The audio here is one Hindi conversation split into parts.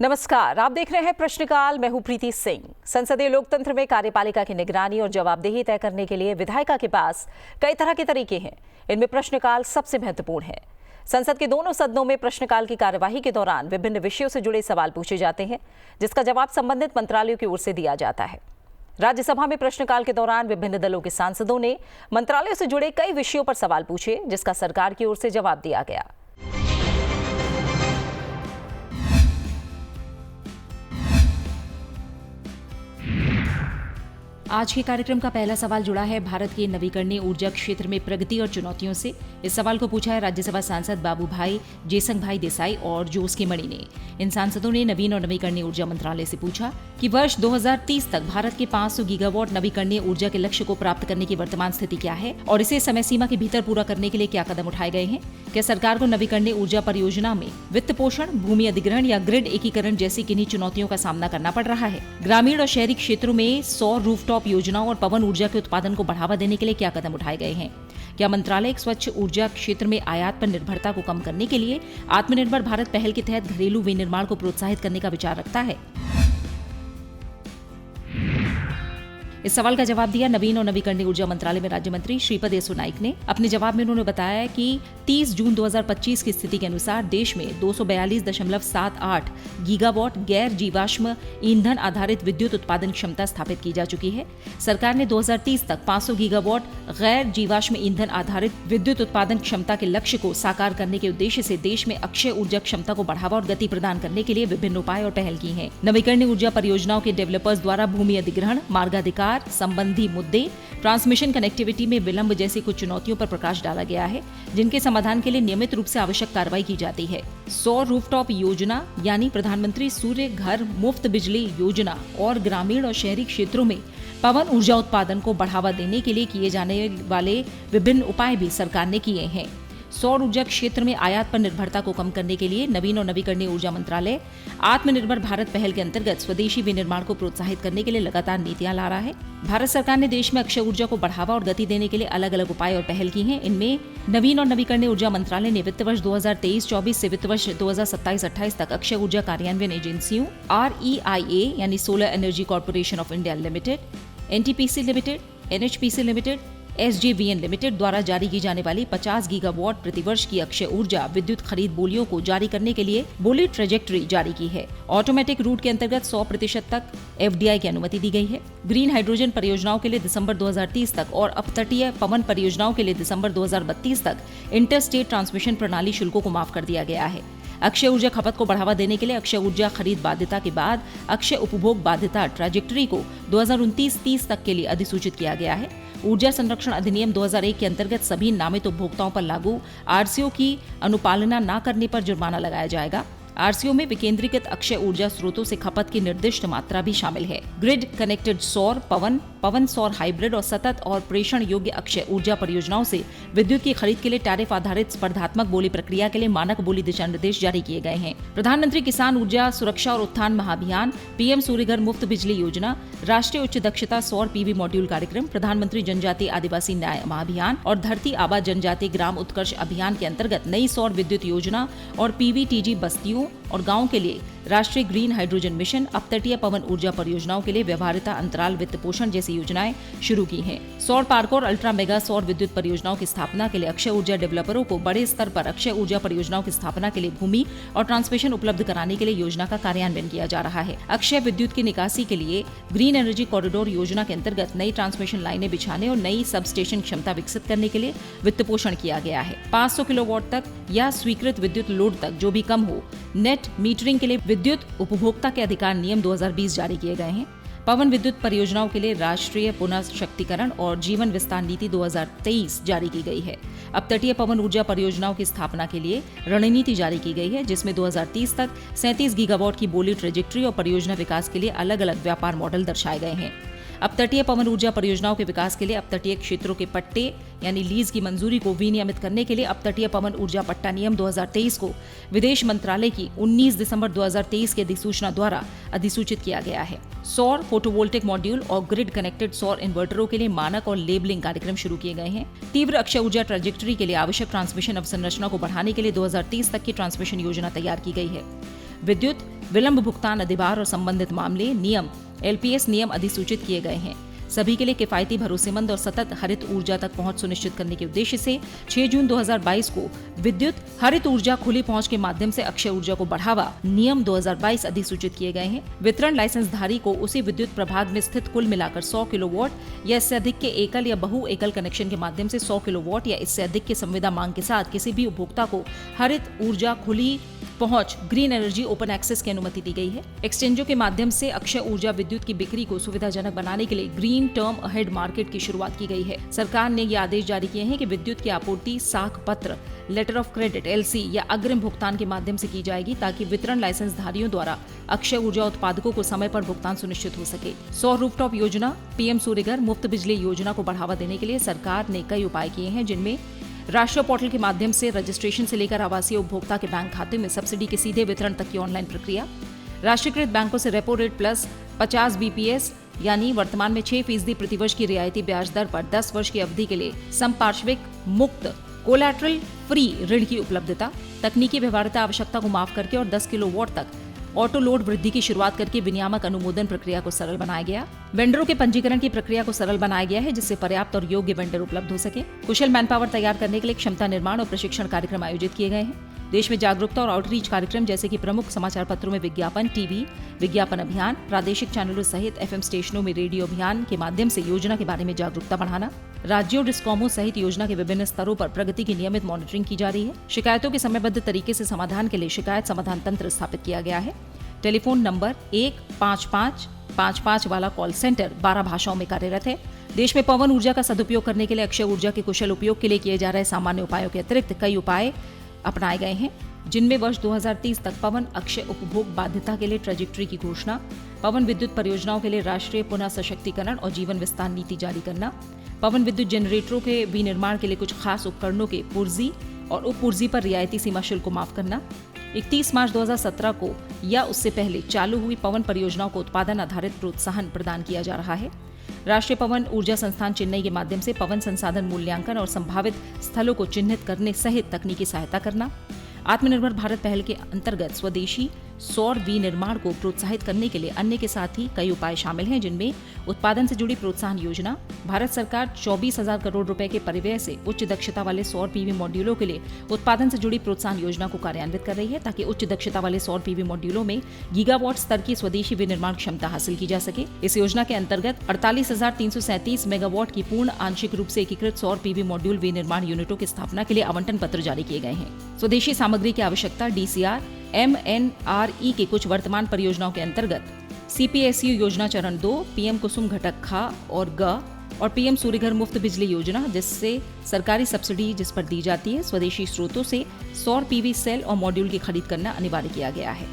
नमस्कार, आप देख रहे हैं प्रश्नकाल। मैं हूं प्रीति सिंह। संसदीय लोकतंत्र में कार्यपालिका की निगरानी और जवाबदेही तय करने के लिए विधायिका के पास कई तरह के तरीके हैं। इनमें प्रश्नकाल सबसे महत्वपूर्ण है। संसद के दोनों सदनों में प्रश्नकाल की कार्यवाही के दौरान विभिन्न विषयों से जुड़े सवाल पूछे जाते हैं, जिसका जवाब संबंधित मंत्रालयों की ओर से दिया जाता है। राज्यसभा में प्रश्नकाल के दौरान विभिन्न दलों के सांसदों ने मंत्रालयों से जुड़े कई विषयों पर सवाल पूछे, जिसका सरकार की ओर से जवाब दिया गया। आज के कार्यक्रम का पहला सवाल जुड़ा है भारत के नवीकरणीय ऊर्जा क्षेत्र में प्रगति और चुनौतियों से। इस सवाल को पूछा है राज्यसभा सांसद बाबू भाई, जेसंग भाई देसाई और जोस के मणि ने। इन सांसदों ने नवीन और नवीकरणीय ऊर्जा मंत्रालय से पूछा कि वर्ष 2030 तक भारत के 500 गीगावाट नवीकरणीय ऊर्जा के लक्ष्य को प्राप्त करने की वर्तमान स्थिति क्या है और इसे समय सीमा के भीतर पूरा करने के लिए क्या कदम उठाए गए हैं। क्या सरकार को नवीकरणीय ऊर्जा परियोजना में वित्त पोषण, भूमि अधिग्रहण या ग्रिड एकीकरण जैसी किन्हीं चुनौतियों का सामना करना पड़ रहा है। ग्रामीण और शहरी क्षेत्रों में सौर रूफटॉप योजनाओं और पवन ऊर्जा के उत्पादन को बढ़ावा देने के लिए क्या कदम उठाए गए हैं। क्या मंत्रालय एक स्वच्छ ऊर्जा क्षेत्र में आयात पर निर्भरता को कम करने के लिए आत्मनिर्भर भारत पहल के तहत घरेलू विनिर्माण को प्रोत्साहित करने का विचार रखता है। इस सवाल का जवाब दिया नवीन और नवीकरणीय ऊर्जा मंत्रालय में राज्य मंत्री श्रीपद येसो नाइक ने। अपने जवाब में उन्होंने बताया कि 30 जून 2025 की स्थिति के अनुसार देश में 242.78 गीगावाट गैर जीवाश्म ईंधन आधारित विद्युत उत्पादन क्षमता स्थापित की जा चुकी है। सरकार ने 2030 तक 500 गीगावाट गैर जीवाश्म ईंधन आधारित विद्युत उत्पादन क्षमता के लक्ष्य को साकार करने के उद्देश्य से देश में अक्षय ऊर्जा क्षमता को बढ़ावा और गति प्रदान करने के लिए विभिन्न उपाय और पहल की है। नवीकरणीय ऊर्जा परियोजनाओं के डेवलपर्स द्वारा भूमि अधिग्रहण, मार्गाधिकार संबंधी मुद्दे, ट्रांसमिशन कनेक्टिविटी में विलंब जैसी कुछ चुनौतियों पर प्रकाश डाला गया है, जिनके समाधान के लिए नियमित रूप से आवश्यक कार्रवाई की जाती है। सौर रूफटॉप योजना यानी प्रधानमंत्री सूर्य घर मुफ्त बिजली योजना और ग्रामीण और शहरी क्षेत्रों में पवन ऊर्जा उत्पादन को बढ़ावा देने के लिए किए जाने वाले विभिन्न उपाय भी सरकार ने किए हैं। सौर ऊर्जा क्षेत्र में आयात पर निर्भरता को कम करने के लिए नवीन और नवीकरणीय ऊर्जा मंत्रालय आत्मनिर्भर भारत पहल के अंतर्गत स्वदेशी विनिर्माण को प्रोत्साहित करने के लिए लगातार नीतियां ला रहा है। भारत सरकार ने देश में अक्षय ऊर्जा को बढ़ावा और गति देने के लिए अलग अलग उपाय और पहल की हैं। इनमें नवीन और नवीकरणीय ऊर्जा मंत्रालय ने वित्त वर्ष 2023-24 से वित्त वर्ष 2027-28 तक अक्षय ऊर्जा कार्यान्वयन एजेंसियों REIA यानी solar energy corporation of India limited, NTPC limited, NHPC limited, SJVN limited द्वारा जारी की जाने वाली 50 गीगावाट प्रतिवर्ष की अक्षय ऊर्जा विद्युत खरीद बोलियों को जारी करने के लिए बोली ट्रेजेक्ट्री जारी की है। ऑटोमेटिक रूट के अंतर्गत 100% तक FDI की अनुमति दी गई है। ग्रीन हाइड्रोजन परियोजनाओं के लिए दिसंबर 2030 तक और अपतटीय पवन परियोजनाओं के लिए दिसंबर 2032 तक इंटर स्टेट ट्रांसमिशन प्रणाली शुल्कों को माफ कर दिया गया है। अक्षय ऊर्जा खपत को बढ़ावा देने के लिए अक्षय ऊर्जा खरीद बाध्यता के बाद अक्षय उपभोग बाध्यता ट्रैजेक्टरी को 2029-30 तक के लिए अधिसूचित किया गया है। ऊर्जा संरक्षण अधिनियम 2001 के अंतर्गत सभी नामित उपभोक्ताओं पर लागू RCO की अनुपालना न करने पर जुर्माना लगाया जाएगा। RCO में विकेंद्रीकृत अक्षय ऊर्जा स्रोतों से खपत की निर्दिष्ट मात्रा भी शामिल है। ग्रिड कनेक्टेड सौर, पवन सौर हाइब्रिड और सतत और प्रेषण योग्य अक्षय ऊर्जा परियोजनाओं से विद्युत की खरीद के लिए टैरिफ आधारित स्पर्धात्मक बोली प्रक्रिया के लिए मानक बोली दिशा निर्देश जारी किए गए हैं। प्रधानमंत्री किसान ऊर्जा सुरक्षा और उत्थान महाअभियान, PM सूर्य घर मुफ्त बिजली योजना, राष्ट्रीय उच्च दक्षता सौर PV मॉड्यूल कार्यक्रम, प्रधानमंत्री जनजातीय आदिवासी न्याय महाअभियान और धरती आबा जनजातीय ग्राम उत्कर्ष अभियान के अंतर्गत नई सौर विद्युत योजना और PVTG बस्तियों और गांवों के लिए राष्ट्रीय ग्रीन हाइड्रोजन मिशन, अपतटीय पवन ऊर्जा परियोजनाओं के लिए व्यवहार्यता अंतराल वित्त पोषण जैसी योजनाएं शुरू की हैं। सौर पार्क और अल्ट्रा मेगा सौर विद्युत परियोजनाओं की स्थापना के लिए अक्षय ऊर्जा डेवलपरों को बड़े स्तर पर अक्षय ऊर्जा परियोजनाओं की स्थापना के लिए भूमि और ट्रांसमिशन उपलब्ध कराने के लिए योजना का कार्यान्वयन किया जा रहा है। अक्षय विद्युत की निकासी के लिए ग्रीन एनर्जी कॉरिडोर योजना के अंतर्गत नई ट्रांसमिशन लाइनें बिछाने और नई सब स्टेशन क्षमता विकसित करने के लिए वित्त पोषण किया गया है। 500 किलोवाट तक या स्वीकृत विद्युत लोड तक जो भी कम हो, नेट मीटरिंग के लिए विद्युत उपभोक्ता के अधिकार नियम 2020 जारी किए गए हैं। पवन विद्युत परियोजनाओं के लिए राष्ट्रीय पुनः शक्तिकरण और जीवन विस्तार नीति 2023 जारी की गई है। अपतटीय पवन ऊर्जा परियोजनाओं की स्थापना के लिए रणनीति जारी की गई है, जिसमें 2030 तक 37 गीगावाट की बोली ट्रेजेक्ट्री और परियोजना विकास के लिए अलग अलग व्यापार मॉडल दर्शाए गए हैं। अपतटीय पवन ऊर्जा परियोजनाओं के विकास के लिए अपतटीय क्षेत्रों के पट्टे यानी लीज की मंजूरी को विनियमित करने के लिए अपतटीय पवन ऊर्जा पट्टा नियम 2023 को विदेश मंत्रालय की 19 दिसंबर 2023 की अधिसूचना द्वारा अधिसूचित किया गया है। सौर फोटोवोल्टिक मॉड्यूल और ग्रिड कनेक्टेड सौर इन्वर्टरों के लिए मानक और लेबलिंग कार्यक्रम शुरू किए गए हैं। तीव्र अक्षय ऊर्जा ट्रैजेक्टरी के लिए आवश्यक ट्रांसमिशन अवसंरचना को बढ़ाने के लिए 2030 तक की ट्रांसमिशन योजना तैयार की गई है। विद्युत विलंब भुगतान अधिभार और संबंधित मामले नियम LPS नियम अधिसूचित किए गए हैं। सभी के लिए किफायती, भरोसेमंद और सतत हरित ऊर्जा तक पहुंच सुनिश्चित करने के उद्देश्य से 6 जून 2022 को विद्युत हरित ऊर्जा खुली पहुंच के माध्यम से अक्षय ऊर्जा को बढ़ावा नियम 2022 अधिसूचित किए गए हैं। वितरण लाइसेंसधारी को उसी विद्युत प्रभाग में स्थित कुल मिलाकर 100 किलोवाट या इससे अधिक के एकल या बहु एकल कनेक्शन के माध्यम से 100 किलोवाट या इससे अधिक के संविदा मांग के साथ किसी भी उपभोक्ता को हरित ऊर्जा खुली पहुंच ग्रीन एनर्जी ओपन एक्सेस की अनुमति दी गई है। एक्सचेंजों के माध्यम से अक्षय ऊर्जा विद्युत की बिक्री को सुविधाजनक बनाने के लिए ग्रीन टर्म अहेड मार्केट की शुरुआत की गई है। सरकार ने ये आदेश जारी किए हैं कि विद्युत की आपूर्ति साख पत्र, लेटर ऑफ क्रेडिट LC या अग्रिम भुगतान के माध्यम से की जाएगी ताकि वितरण लाइसेंस धारियों द्वारा अक्षय ऊर्जा उत्पादकों को समय पर भुगतान सुनिश्चित हो सके। सौर रूफटॉप योजना, PM सूर्यघर मुफ्त बिजली योजना को बढ़ावा देने के लिए सरकार ने कई उपाय किए हैं, जिनमें राष्ट्रीय पोर्टल के माध्यम से रजिस्ट्रेशन से लेकर आवासीय उपभोक्ता के बैंक खाते में सब्सिडी के सीधे वितरण तक की ऑनलाइन प्रक्रिया, राष्ट्रीयकृत बैंकों से रेपो रेट प्लस 50 BPS यानी वर्तमान में 6% प्रतिवर्ष की रियायती ब्याज दर पर 10 वर्ष की अवधि के लिए संपार्श्विक मुक्त कोलैटरल फ्री ऋण की उपलब्धता, तकनीकी व्यवहार्यता आवश्यकता को माफ करके और 10 किलोवाट तक ऑटो लोड वृद्धि की शुरुआत करके विनियामक अनुमोदन प्रक्रिया को सरल बनाया गया। वेंडरों के पंजीकरण की प्रक्रिया को सरल बनाया गया है, जिससे पर्याप्त और योग्य वेंडर उपलब्ध हो सके। कुशल मैनपावर तैयार करने के लिए क्षमता निर्माण और प्रशिक्षण कार्यक्रम आयोजित किए गए हैं। देश में जागरूकता और आउटरीच कार्यक्रम जैसे कि प्रमुख समाचार पत्रों में विज्ञापन, टीवी विज्ञापन अभियान, प्रादेशिक चैनलों सहित FM स्टेशनों में रेडियो अभियान के माध्यम से योजना के बारे में जागरूकता बढ़ाना। राज्यों, डिस्कॉमों सहित योजना के विभिन्न स्तरों पर प्रगति की नियमित मॉनिटरिंग की जा रही है। शिकायतों के समयबद्ध तरीके से समाधान के लिए शिकायत समाधान तंत्र स्थापित किया गया है। टेलीफोन नंबर 15555 वाला कॉल सेंटर 12 भाषाओं में कार्यरत है। देश में पवन ऊर्जा का सदुपयोग करने के लिए अक्षय ऊर्जा के कुशल उपयोग के लिए किए जा रहे सामान्य उपायों के अतिरिक्त कई उपाय अपनाए गए हैं, जिनमें वर्ष 2030 तक पवन अक्षय उपभोग बाध्यता के लिए ट्रेजेक्टरी की घोषणा, पवन विद्युत परियोजनाओं के लिए राष्ट्रीय पुनः सशक्तिकरण और जीवन विस्तार नीति जारी करना, पवन विद्युत जनरेटरों के विनिर्माण के लिए कुछ खास उपकरणों के पुर्जी और उपपुर्जी पर रियायती सीमा शुल्क को माफ करना, 31 मार्च 2017 को या उससे पहले चालू हुई पवन परियोजनाओं को उत्पादन आधारित प्रोत्साहन प्रदान किया जा रहा है। राष्ट्रीय पवन ऊर्जा संस्थान चेन्नई के माध्यम से पवन संसाधन मूल्यांकन और संभावित स्थलों को चिन्हित करने सहित तकनीकी सहायता करना, आत्मनिर्भर भारत पहल के अंतर्गत स्वदेशी सौर विनिर्माण को प्रोत्साहित करने के लिए अन्य के साथ ही कई उपाय शामिल हैं, जिनमें उत्पादन से जुड़ी प्रोत्साहन योजना। भारत सरकार 24,000 करोड़ रुपए के परिव्यय से उच्च दक्षता वाले सौर PV मॉड्यूलों के लिए उत्पादन से जुड़ी प्रोत्साहन योजना को कार्यान्वित कर रही है, ताकि उच्च दक्षता वाले सौर PV मॉड्यूलों में गीगावाट स्तर की स्वदेशी विनिर्माण क्षमता हासिल की जा सके। इस योजना के अंतर्गत 48,337 मेगावाट की पूर्ण आंशिक रूप से एकीकृत सौर PV मॉड्यूल विनिर्माण यूनिटों की स्थापना के लिए आवंटन पत्र जारी किए गए हैं। स्वदेशी सामग्री की आवश्यकता DCR MNRE के कुछ वर्तमान परियोजनाओं के अंतर्गत CPSU योजना चरण 2, PM कुसुम घटक खा और ग और PM सूर्यघर मुफ्त बिजली योजना, जिससे सरकारी सब्सिडी जिस पर दी जाती है, स्वदेशी स्रोतों से सौर PV सेल और मॉड्यूल की खरीद करना अनिवार्य किया गया है।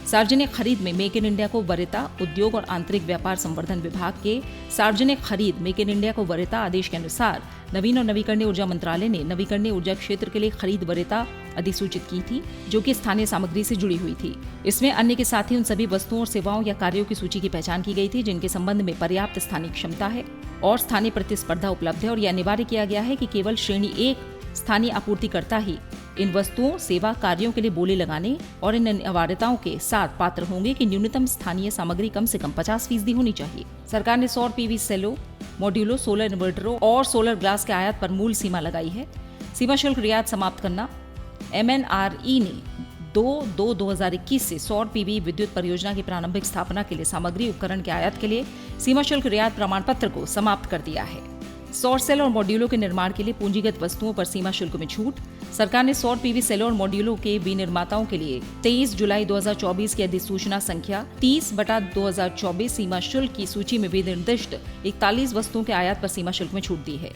सार्वजनिक खरीद में मेक इन इंडिया को वरीयता उद्योग और आंतरिक व्यापार संवर्धन विभाग के सार्वजनिक खरीद मेक इन इंडिया को वरीयता आदेश के अनुसार नवीन और नवीकरणीय ऊर्जा मंत्रालय ने नवीकरणीय ऊर्जा क्षेत्र के लिए खरीद वरीयता अधिसूचित की थी, जो कि स्थानीय सामग्री से जुड़ी हुई थी। इसमें अन्य के साथ ही उन सभी वस्तुओं और सेवाओं या कार्यों की सूची की पहचान की गई थी जिनके संबंध में पर्याप्त स्थानीय क्षमता है और स्थानीय प्रतिस्पर्धा उपलब्ध है, और यह अनिवार्य किया गया है कि केवल श्रेणी 1 स्थानीय आपूर्तिकर्ता ही इन वस्तुओं, सेवा, कार्यों के लिए बोली लगाने और इन अनिवार्यताओं के साथ पात्र होंगे कि न्यूनतम स्थानीय सामग्री कम से कम 50% होनी चाहिए। सरकार ने सौर PV सेलों, मॉड्यूलों, सोलर इन्वर्टरों और सोलर ग्लास के आयात पर मूल सीमा लगाई है। सीमा शुल्क रियायत समाप्त करना। MNRE ने 2/2/2021 से सौर PV विद्युत परियोजना की प्रारंभिक स्थापना के लिए सामग्री उपकरण के आयात के लिए सीमा शुल्क रियायत प्रमाण पत्र को समाप्त कर दिया है। सौर सेल और मॉड्यूलों के निर्माण के लिए पूंजीगत वस्तुओं पर सीमा शुल्क में छूट। सरकार ने सौर PV सेलों और मॉड्यूलों के विनिर्माताओं के लिए 23 जुलाई 2024 की अधिसूचना संख्या 30/2024 सीमा शुल्क की सूची में विनिर्दिष्ट 41 वस्तुओं के आयात पर सीमा शुल्क में छूट दी है।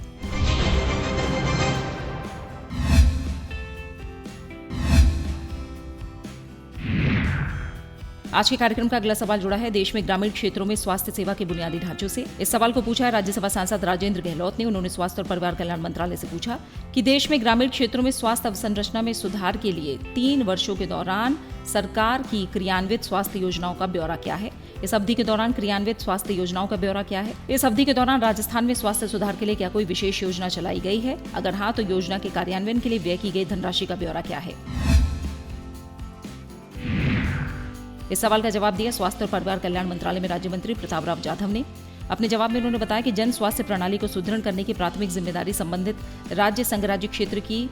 आज के कार्यक्रम का अगला सवाल जुड़ा है देश में ग्रामीण क्षेत्रों में स्वास्थ्य सेवा के बुनियादी ढांचों से। इस सवाल को पूछा है राज्यसभा सांसद राजेंद्र गहलोत ने। उन्होंने स्वास्थ्य और परिवार कल्याण मंत्रालय से पूछा कि देश में ग्रामीण क्षेत्रों में स्वास्थ्य अवसंरचना में सुधार के लिए 3 वर्षों के दौरान सरकार की क्रियान्वित स्वास्थ्य योजनाओं का ब्यौरा क्या है। इस अवधि के दौरान क्रियान्वित स्वास्थ्य योजनाओं का ब्यौरा क्या है। इस अवधि के दौरान राजस्थान में स्वास्थ्य सुधार के लिए क्या कोई विशेष योजना चलाई गई है। अगर हाँ, तो योजना के कार्यान्वयन के लिए व्यय की गई धनराशि का ब्यौरा क्या है। इस सवाल का जवाब दिया स्वास्थ्य और परिवार कल्याण मंत्रालय में राज्य मंत्री प्रताप राव जाधव ने। अपने जवाब में उन्होंने बताया कि जन स्वास्थ्य प्रणाली को सुदृढ़ करने की प्राथमिक जिम्मेदारी संबंधित राज्य संघ राज्य क्षेत्र की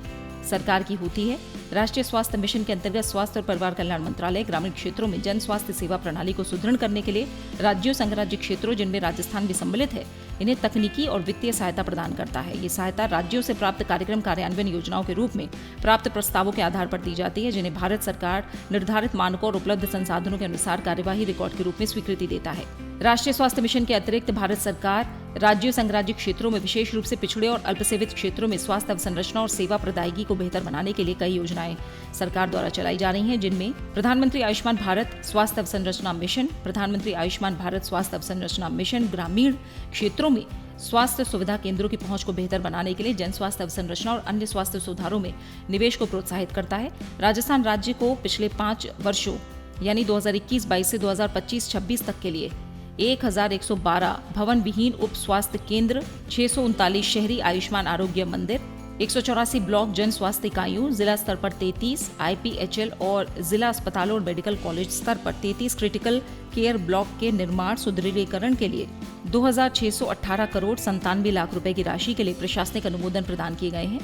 सरकार की होती है। राष्ट्रीय स्वास्थ्य मिशन के अंतर्गत स्वास्थ्य और परिवार कल्याण मंत्रालय ग्रामीण क्षेत्रों में जन स्वास्थ्य सेवा प्रणाली को सुदृढ़ करने के लिए राज्यों संघ राज्य क्षेत्रों जिनमें राजस्थान भी सम्मिलित है, इन्हें तकनीकी और वित्तीय सहायता प्रदान करता है। ये सहायता राज्यों से प्राप्त कार्यक्रम कार्यान्वयन योजनाओं के रूप में प्राप्त प्रस्तावों के आधार पर दी जाती है, जिन्हें भारत सरकार निर्धारित मानकों और उपलब्ध संसाधनों के अनुसार कार्यवाही रिकॉर्ड के रूप में स्वीकृति देता है। राष्ट्रीय स्वास्थ्य मिशन के अतिरिक्त भारत सरकार राज्यों संघ राज्य क्षेत्रों में विशेष रूप से पिछड़े और अल्पसेवित क्षेत्रों में स्वास्थ्य अवसंरचना और सेवा प्रदायगी को बेहतर बनाने के लिए कई योजनाएं सरकार द्वारा चलाई जा रही हैं, जिनमें प्रधानमंत्री आयुष्मान भारत स्वास्थ्य अवसंरचना मिशन, प्रधानमंत्री आयुष्मान भारत स्वास्थ्य अवसंरचना मिशन ग्रामीण क्षेत्रों में स्वास्थ्य सुविधा केंद्रों की पहुंच को बेहतर बनाने के लिए जन स्वास्थ्य अवसंरचना और अन्य स्वास्थ्य सुधारों में निवेश को प्रोत्साहित करता है। राजस्थान राज्य को पिछले 5 वर्षों यानी 2021-22 से 2025-26 तक के लिए 1112 भवन विहीन उप स्वास्थ्य केंद्र, 639 शहरी आयुष्मान आरोग्य मंदिर, 184 ब्लॉक जन स्वास्थ्य इकाइयों, जिला स्तर पर 33 IPHL और जिला अस्पतालों और मेडिकल कॉलेज स्तर पर 33 क्रिटिकल केयर ब्लॉक के निर्माण सुदृढ़ीकरण के लिए 2618 करोड़ 97 लाख रुपए की राशि के लिए प्रशासनिक अनुमोदन प्रदान किए गए हैं।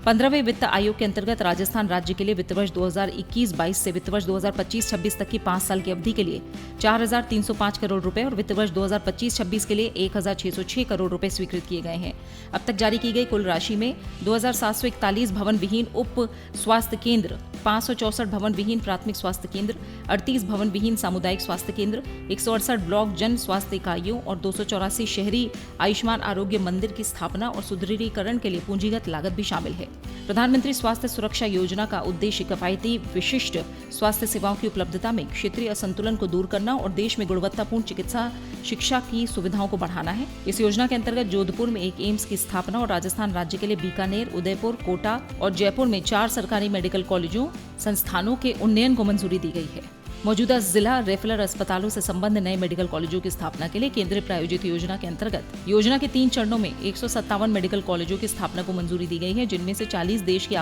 15वें वित्त आयोग के अंतर्गत राजस्थान राज्य के लिए वित्त वर्ष 2021-22 से वित्त वर्ष 2025-26 तक की 5 साल की अवधि के लिए 4305 करोड़ रुपए और वित्त वर्ष 2025-26 के लिए 1606 करोड़ रुपए स्वीकृत किए गए हैं। अब तक जारी की गई कुल राशि में 2741 भवन विहीन उप स्वास्थ्य केंद्र, 564 भवन विहीन प्राथमिक स्वास्थ्य केंद्र, 38 भवन विहीन सामुदायिक स्वास्थ्य केंद्र, 168 ब्लॉक जन स्वास्थ्य इकाइयों और 284 शहरी आयुष्मान आरोग्य मंदिर की स्थापना और सुदृढ़ीकरण के लिए पूंजीगत लागत भी शामिल है। प्रधानमंत्री स्वास्थ्य सुरक्षा योजना का उद्देश्य किफायती विशिष्ट स्वास्थ्य सेवाओं की उपलब्धता में क्षेत्रीय असंतुलन को दूर करना और देश में गुणवत्तापूर्ण चिकित्सा शिक्षा की सुविधाओं को बढ़ाना है। इस योजना के अंतर्गत जोधपुर में एक एम्स की स्थापना और राजस्थान राज्य के लिए बीकानेर, उदयपुर, कोटा और जयपुर में 4 सरकारी मेडिकल कॉलेजों संस्थानों के उन्नयन को मंजूरी दी गई है। मौजूदा जिला रेफरल अस्पतालों से संबंध नए मेडिकल कॉलेजों की स्थापना के लिए केंद्र प्रायोजित योजना के अंतर्गत योजना के 3 चरणों में 157 मेडिकल कॉलेजों की स्थापना को मंजूरी दी गई है, जिनमें से 40 देश के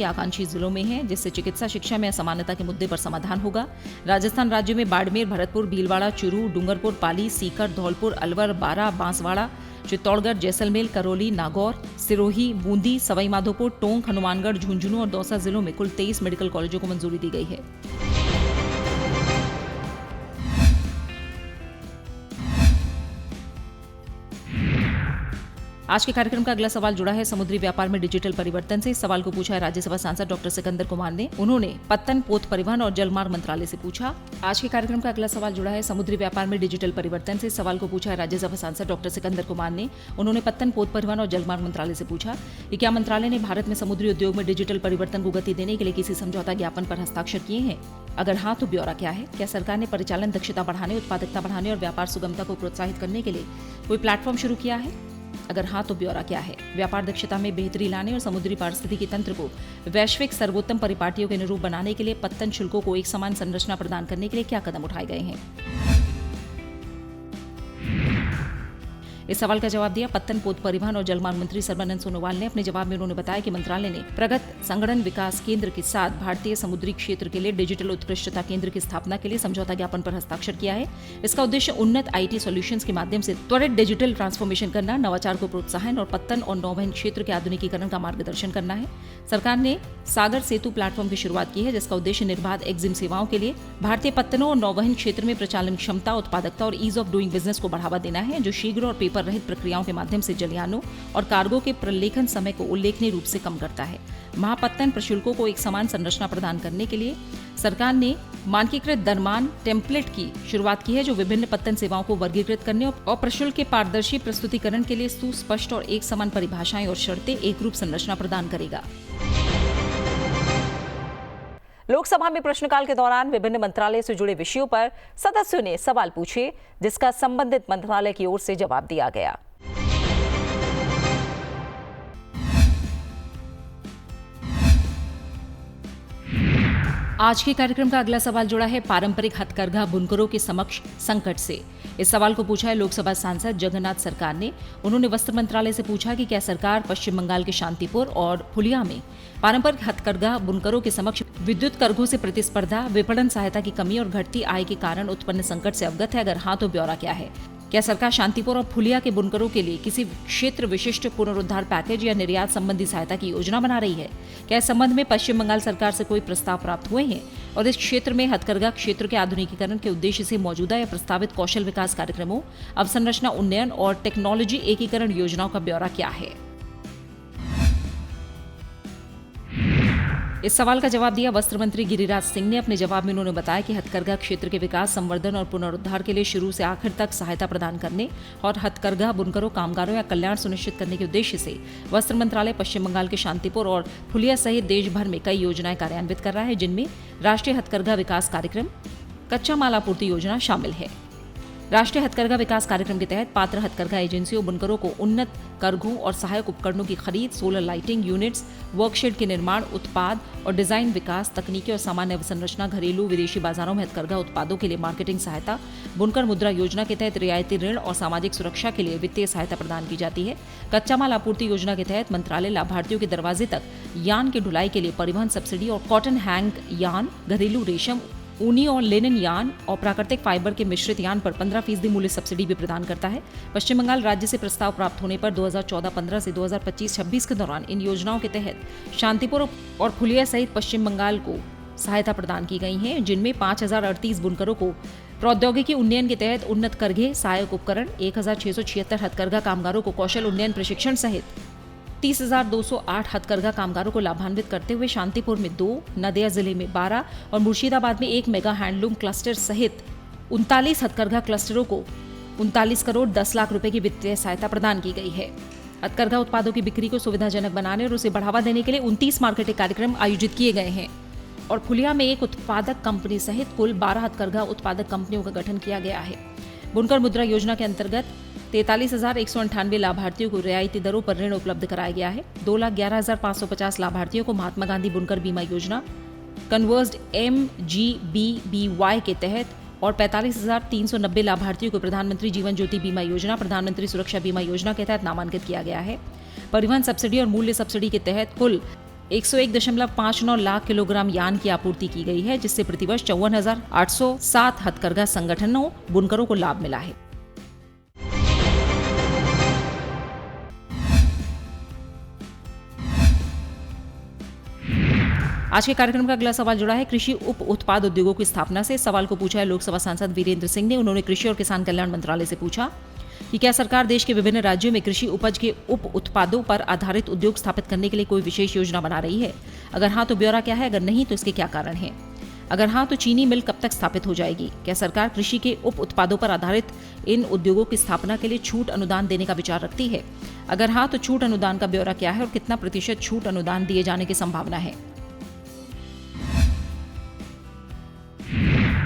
आकांक्षी जिलों में हैं, जिससे चिकित्सा शिक्षा में असमानता के मुद्दे पर समाधान होगा। राजस्थान राज्य में बाड़मेर, भरतपुर, भीलवाड़ा, चूरू, डूंगरपुर, पाली, सीकर, धौलपुर, अलवर, बारा, बांसवाड़ा, चित्तौड़गढ़, जैसलमेर, करौली, नागौर, सिरोही, बूंदी, सवाई माधोपुर, टोंक, हनुमानगढ़, झुंझुनू और दौसा जिलों में कुल 23 मेडिकल कॉलेजों को मंजूरी दी गई है। आज के कार्यक्रम का अगला सवाल जुड़ा है समुद्री व्यापार में डिजिटल परिवर्तन से। इस सवाल को पूछा है राज्यसभा सांसद डॉक्टर सिकंदर कुमार ने। उन्होंने पत्तन, पोत परिवहन और जलमार्ग मंत्रालय से पूछा। आज के कार्यक्रम का अगला सवाल जुड़ा है समुद्री व्यापार में डिजिटल परिवर्तन से। इस सवाल को पूछा है राज्यसभा सांसद डॉक्टर सिकंदर कुमार ने। उन्होंने पत्तन, पोत परिवहन और जलमार्ग मंत्रालय से पूछा कि क्या मंत्रालय ने भारत में समुद्री उद्योग में डिजिटल परिवर्तन को गति देने के लिए किसी समझौता ज्ञापन पर हस्ताक्षर किए हैं? अगर हाँ, तो ब्यौरा क्या है? क्या सरकार ने परिचालन दक्षता बढ़ाने, उत्पादकता बढ़ाने और व्यापार सुगमता को प्रोत्साहित करने के लिए कोई प्लेटफॉर्म शुरू किया है? अगर हाँ, तो ब्यौरा क्या है? व्यापार दक्षता में बेहतरी लाने और समुद्री पारिस्थितिकी तंत्र को वैश्विक सर्वोत्तम परिपाटियों के अनुरूप बनाने के लिए पत्तन शुल्कों को एक समान संरचना प्रदान करने के लिए क्या कदम उठाए गए हैं? इस सवाल का जवाब दिया पत्तन, पोत परिवहन और जलमार्ग मंत्री सर्बानंद सोनोवाल ने। अपने जवाब में उन्होंने बताया कि मंत्रालय ने प्रगत संगठन विकास केंद्र के साथ भारतीय समुद्री क्षेत्र के लिए डिजिटल उत्कृष्टता केंद्र की स्थापना के लिए समझौता ज्ञापन पर हस्ताक्षर किया है। इसका उद्देश्य उन्नत IT सॉल्यूशंस के माध्यम से त्वरित डिजिटल ट्रांसफॉर्मेशन करना, नवाचार को प्रोत्साहन और पत्तन और नौवहन क्षेत्र के आधुनिकीकरण का मार्गदर्शन करना है। सरकार ने सागर सेतु प्लेटफॉर्म की शुरुआत की है, जिसका उद्देश्य निर्बाध एक्जिम सेवाओं के लिए भारतीय पत्तनों और नौवहन क्षेत्र में प्रचालन क्षमता, उत्पादकता और ईज ऑफ डूइंग बिजनेस को बढ़ावा देना है, जो शीघ्र और पेपर रहित प्रक्रियाओं के माध्यम से जलयानों और कार्गो के प्रलेखन समय को उल्लेखनीय रूप से कम करता है। महापत्तन प्रशुल्कों को एक समान संरचना प्रदान करने के लिए सरकार ने मानकीकृत दरमान टेम्पलेट की शुरुआत की है, जो विभिन्न पत्तन सेवाओं को वर्गीकृत करने और प्रशुल्क के पारदर्शी प्रस्तुतिकरण के लिए सुस्पष्ट और एक समान परिभाषाएं और शर्तें, एक रूप संरचना प्रदान करेगा। लोकसभा में प्रश्नकाल के दौरान विभिन्न मंत्रालय से जुड़े विषयों पर सदस्यों ने सवाल पूछे, जिसका संबंधित मंत्रालय की ओर से जवाब दिया गया। आज के कार्यक्रम का अगला सवाल जुड़ा है पारंपरिक हथकरघा बुनकरों के समक्ष संकट से। इस सवाल को पूछा है लोकसभा सांसद जगन्नाथ सरकार ने। उन्होंने वस्त्र मंत्रालय से पूछा कि क्या सरकार पश्चिम बंगाल के शांतिपुर और फुलिया में पारंपरिक हथकरघा बुनकरों के समक्ष विद्युत करघों से प्रतिस्पर्धा, विपणन सहायता की कमी और घटती आय के कारण उत्पन्न संकट से अवगत है। अगर हाँ तो ब्यौरा क्या है? क्या सरकार शांतिपुर और फुलिया के बुनकरों के लिए किसी क्षेत्र विशिष्ट पुनरुद्धार पैकेज या निर्यात संबंधी सहायता की योजना बना रही है? क्या इस संबंध में पश्चिम बंगाल सरकार से कोई प्रस्ताव प्राप्त हुए हैं? और इस क्षेत्र में हथकरघा क्षेत्र के आधुनिकीकरण के उद्देश्य से मौजूदा या प्रस्तावित कौशल विकास कार्यक्रमों, अवसंरचना उन्नयन और टेक्नोलॉजी एकीकरण योजनाओं का ब्यौरा क्या है? इस सवाल का जवाब दिया वस्त्र मंत्री गिरिराज सिंह ने। अपने जवाब में उन्होंने बताया कि हथकरघा क्षेत्र के विकास, संवर्धन और पुनरुद्धार के लिए शुरू से आखिर तक सहायता प्रदान करने और हथकरघा बुनकरों, कामगारों या कल्याण सुनिश्चित करने के उद्देश्य से वस्त्र मंत्रालय पश्चिम बंगाल के शांतिपुर और फुलिया सहित देश भर में कई योजनाएं कार्यान्वित कर रहा है, जिनमें राष्ट्रीय हथकरघा विकास कार्यक्रम, कच्चा माल आपूर्ति योजना शामिल है। राष्ट्रीय हथकरघा विकास कार्यक्रम के तहत पात्र हथकरघा एजेंसियों, बुनकरों को उन्नत करघों और सहायक उपकरणों की खरीद, सोलर लाइटिंग यूनिट्स, वर्कशेड के निर्माण, उत्पाद और डिजाइन विकास, तकनीकी और सामान्य अवसंरचना, घरेलू विदेशी बाजारों में हथकरघा उत्पादों के लिए मार्केटिंग सहायता, बुनकर मुद्रा योजना के तहत रियायती ऋण और सामाजिक सुरक्षा के लिए वित्तीय सहायता प्रदान की जाती है। कच्चा माल आपूर्ति योजना के तहत मंत्रालय लाभार्थियों के दरवाजे तक यान की ढुलाई के लिए परिवहन सब्सिडी और कॉटन हैंग यान, घरेलू रेशम, ऊनी और लिनन यान और प्राकृतिक फाइबर के मिश्रित यान पर 15% मूल्य सब्सिडी भी प्रदान करता है। पश्चिम बंगाल राज्य से प्रस्ताव प्राप्त होने पर 2014-15 से 2025-26 के दौरान इन योजनाओं के तहत शांतिपुर और फुलिया सहित पश्चिम बंगाल को सहायता प्रदान की गई है, जिनमें 5038 बुनकरों को प्रौद्योगिकी उन्नयन के तहत उन्नत करघे, सहायक उपकरण, 1676 हथकरघा कामगारों को कौशल उन्नयन प्रशिक्षण सहित 30,208 हथकरघा कामगारों को लाभान्वित करते हुए शांतिपुर में 2, नदिया जिले में 12 और मुर्शिदाबाद में 1 मेगा हैंडलूम क्लस्टर सहित 39 हथकरघा क्लस्टरों को 39 करोड़ 10 लाख रुपए की वित्तीय सहायता प्रदान की गई है। हथकरघा उत्पादों की बिक्री को सुविधाजनक बनाने और उसे बढ़ावा देने के लिए 29 मार्केटिंग कार्यक्रम आयोजित किए गए हैं और फुलिया में एक उत्पादक कंपनी सहित कुल 12 हथकरघा उत्पादक कंपनियों का गठन किया गया है। बुनकर मुद्रा योजना के अंतर्गत 43,198 लाभार्थियों को रियायती दरों पर ऋण उपलब्ध कराया गया है। 2,11,550 लाभार्थियों को महात्मा गांधी बुनकर बीमा योजना, कन्वर्स्ड MGBBY के तहत और 45,390 लाभार्थियों को प्रधानमंत्री जीवन ज्योति बीमा योजना, प्रधानमंत्री सुरक्षा बीमा योजना के तहत नामांकित किया गया है। परिवहन सब्सिडी और मूल्य सब्सिडी के तहत कुल 101.59 लाख किलोग्राम यान की आपूर्ति की गई है, जिससे प्रतिवर्ष 54,807 हथकरघा संगठनों, बुनकरों को लाभ मिला है। आज के कार्यक्रम का अगला सवाल जुड़ा है कृषि उप उत्पाद उद्योगों की स्थापना से। सवाल को पूछा है लोकसभा सांसद वीरेंद्र सिंह ने। उन्होंने कृषि और किसान कल्याण मंत्रालय से पूछा कि क्या सरकार देश के विभिन्न राज्यों में कृषि उपज के उप उत्पादों पर आधारित उद्योग स्थापित करने के लिए कोई विशेष योजना बना रही है? अगर हाँ तो ब्यौरा क्या है? अगर नहीं तो इसके क्या कारण हैं? अगर हाँ तो चीनी मिल कब तक स्थापित हो जाएगी? क्या सरकार कृषि के उप उत्पादों पर आधारित इन उद्योगों की स्थापना के लिए छूट अनुदान देने का विचार रखती है? अगर हाँ तो छूट अनुदान का ब्यौरा क्या है और कितना प्रतिशत छूट अनुदान दिए जाने की संभावना है?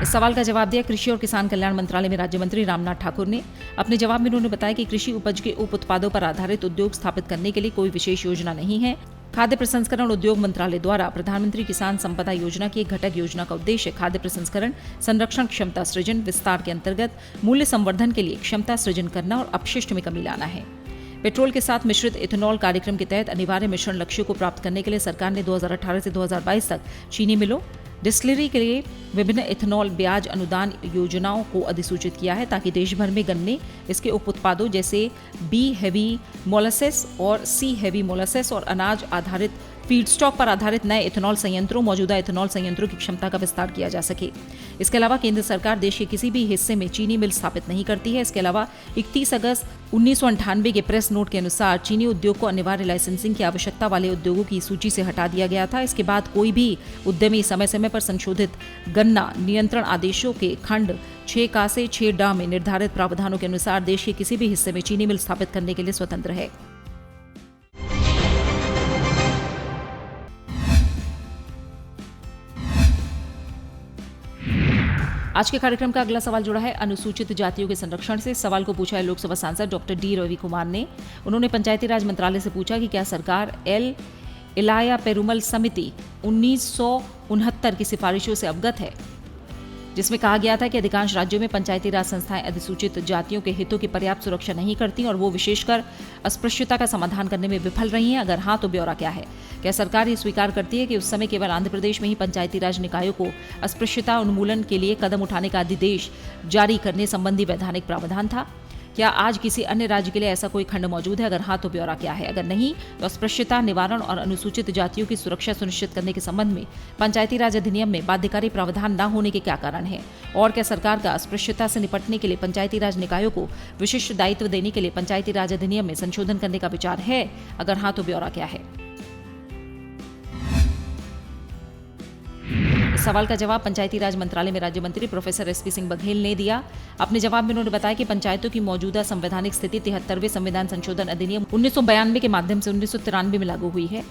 इस सवाल का जवाब दिया कृषि और किसान कल्याण मंत्रालय में राज्य मंत्री रामनाथ ठाकुर ने। अपने जवाब में उन्होंने बताया कि कृषि उपज के उप उत्पादों पर आधारित उद्योग स्थापित करने के लिए कोई विशेष योजना नहीं है। खाद्य प्रसंस्करण उद्योग मंत्रालय द्वारा प्रधानमंत्री किसान संपदा योजना की एक घटक योजना का उद्देश्य खाद्य प्रसंस्करण, संरक्षण, क्षमता सृजन, विस्तार के अंतर्गत मूल्य संवर्धन के लिए क्षमता सृजन करना और अपशिष्ट में कमी लाना है। पेट्रोल के साथ मिश्रित इथेनॉल कार्यक्रम के तहत अनिवार्य मिश्रण लक्ष्यों को प्राप्त करने के लिए सरकार ने 2018 से 2022 तक चीनी मिलों, डिस्टिलरी के लिए विभिन्न इथेनॉल ब्याज अनुदान योजनाओं को अधिसूचित किया है, ताकि देश भर में गन्ने, इसके उप उत्पादों जैसे बी हेवी मोलासेस और सी हेवी मोलासेस और अनाज आधारित फीडस्टॉक पर आधारित नए इथेनॉल संयंत्रों, मौजूदा इथेनॉल संयंत्रों की क्षमता का विस्तार किया जा सके। इसके अलावा केंद्र सरकार देश के किसी भी हिस्से में चीनी मिल स्थापित नहीं करती है। इसके अलावा 31 अगस्त 1998 के प्रेस नोट के अनुसार चीनी उद्योग को अनिवार्य लाइसेंसिंग की आवश्यकता वाले उद्योगों की सूची से हटा दिया गया था। इसके बाद कोई भी उद्यमी समय समय पर संशोधित गन्ना नियंत्रण आदेशों के खंड 6 से 6 में निर्धारित प्रावधानों के अनुसार देश के किसी भी हिस्से में चीनी मिल स्थापित करने के लिए स्वतंत्र है। आज के कार्यक्रम का अगला सवाल जुड़ा है अनुसूचित जातियों के संरक्षण से। सवाल को पूछा है लोकसभा सांसद डॉक्टर डी रवि कुमार ने। उन्होंने पंचायती राज मंत्रालय से पूछा कि क्या सरकार इलाया पेरुमल समिति 1969 की सिफारिशों से अवगत है, जिसमें कहा गया था कि अधिकांश राज्यों में पंचायती राज संस्थाएं अधिसूचित जातियों के हितों की पर्याप्त सुरक्षा नहीं करती और वो विशेषकर अस्पृश्यता का समाधान करने में विफल रही हैं। अगर हाँ, तो ब्यौरा क्या है? क्या सरकार ये स्वीकार करती है कि उस समय केवल आंध्र प्रदेश में ही पंचायती राज निकायों को अस्पृश्यता उन्मूलन के लिए कदम उठाने का अधिदेश जारी करने संबंधी वैधानिक प्रावधान था? क्या आज किसी अन्य राज्य के लिए ऐसा कोई खंड मौजूद है? अगर हाँ, तो ब्यौरा क्या है? अगर नहीं, तो अस्पृश्यता निवारण और अनुसूचित जातियों की सुरक्षा सुनिश्चित करने के संबंध में पंचायती राज अधिनियम में बाध्यकारी प्रावधान न होने के क्या कारण है? और क्या सरकार का अस्पृश्यता से निपटने के लिए पंचायती राज निकायों को विशिष्ट दायित्व देने के लिए पंचायती राज अधिनियम में संशोधन करने का विचार है? अगर हाँ, तो ब्यौरा क्या है? इस सवाल का जवाब पंचायती राज मंत्रालय में राज्य मंत्री प्रोफेसर एसपी सिंह बघेल ने दिया। अपने जवाब में उन्होंने बताया कि पंचायतों की मौजूदा संवैधानिक स्थिति 73वें संविधान संशोधन अधिनियम 1992 के माध्यम से 1993 में लागू हुई है।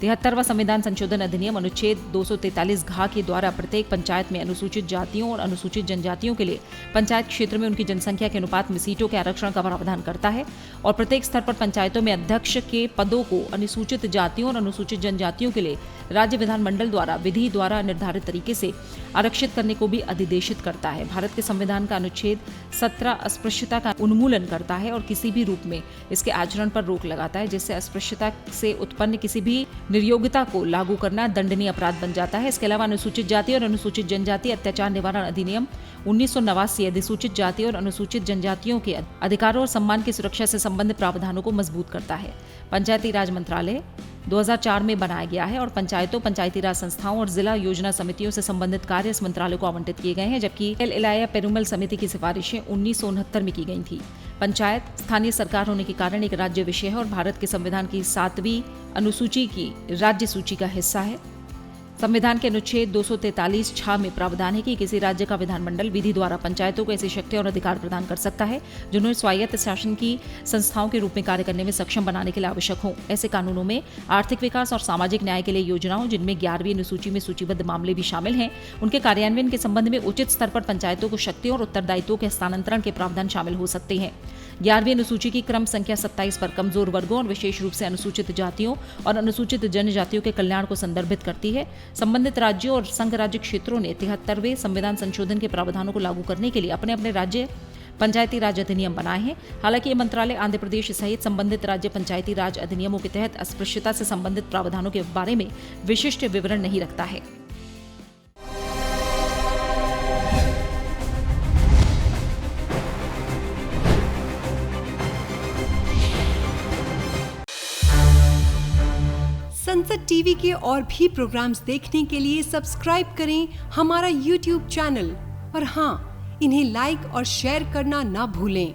73वां संविधान संशोधन अधिनियम अनुच्छेद 243 घ के द्वारा प्रत्येक पंचायत में अनुसूचित जातियों और अनुसूचित जनजातियों के लिए पंचायत क्षेत्र में उनकी जनसंख्या के अनुपात में सीटों के आरक्षण का प्रावधान करता है और प्रत्येक स्तर पर पंचायतों में अध्यक्ष के पदों को अनुसूचित जातियों और अनुसूचित जनजातियों के लिए राज्य विधानमंडल द्वारा विधि द्वारा निर्धारित तरीके से आरक्षित करने को भी अधिदेशित करता है। भारत के संविधान का अनुच्छेद 17 अस्पृश्यता का उन्मूलन करता है और किसी भी रूप में इसके आचरण पर रोक लगाता है, जिससे अस्पृश्यता से उत्पन्न किसी भी निर्योग्यता को लागू करना दंडनीय अपराध बन जाता है। इसके अलावा अनुसूचित जाति और अनुसूचित जनजाति अत्याचार निवारण अधिनियम 1989 अधिसूचित जाति और अनुसूचित जनजातियों के अधिकारों और सम्मान की सुरक्षा से संबंधित प्रावधानों को मजबूत करता है। पंचायती राज मंत्रालय 2004 में बनाया गया है और पंचायतों, पंचायती राज संस्थाओं और जिला योजना समितियों से संबंधित कार्य इस मंत्रालय को आवंटित किए गए हैं, जबकि इलाया पेरुमल समिति की सिफारिशें 1969 में की गई थी। पंचायत स्थानीय सरकार होने के कारण एक राज्य विषय है और भारत के संविधान की 7वीं अनुसूची की राज्य सूची का हिस्सा है। संविधान के अनुच्छेद 243 छह में प्रावधान है कि किसी राज्य का विधानमंडल विधि द्वारा पंचायतों को ऐसी शक्ति और अधिकार प्रदान कर सकता है जो उन्हें स्वायत्त शासन की संस्थाओं के रूप में कार्य करने में सक्षम बनाने के लिए आवश्यक हो। ऐसे कानूनों में आर्थिक विकास और सामाजिक न्याय के लिए योजनाओं, जिनमें 11वीं अनुसूची में सूचीबद्ध मामले भी शामिल हैं, उनके कार्यान्वयन के संबंध में उचित स्तर पर पंचायतों को शक्तियों और उत्तरदायित्वों के हस्तांतरण के प्रावधान शामिल हो सकते हैं। 11वीं अनुसूची की क्रम संख्या 27 पर कमजोर वर्गों और विशेष रूप से अनुसूचित जातियों और अनुसूचित जनजातियों के कल्याण को संदर्भित करती है। संबंधित राज्यों और संघ राज्य क्षेत्रों ने 73वें संविधान संशोधन के प्रावधानों को लागू करने के लिए अपने अपने राज्य पंचायती राज अधिनियम बनाए हैं। हालांकि ये मंत्रालय आंध्र प्रदेश सहित संबंधित राज्य पंचायती राज अधिनियमों के तहत अस्पृश्यता से संबंधित प्रावधानों के बारे में विशिष्ट विवरण नहीं रखता है। संसद टीवी के और भी प्रोग्राम्स देखने के लिए सब्सक्राइब करें हमारा YouTube चैनल और हाँ, इन्हें लाइक और शेयर करना ना भूलें।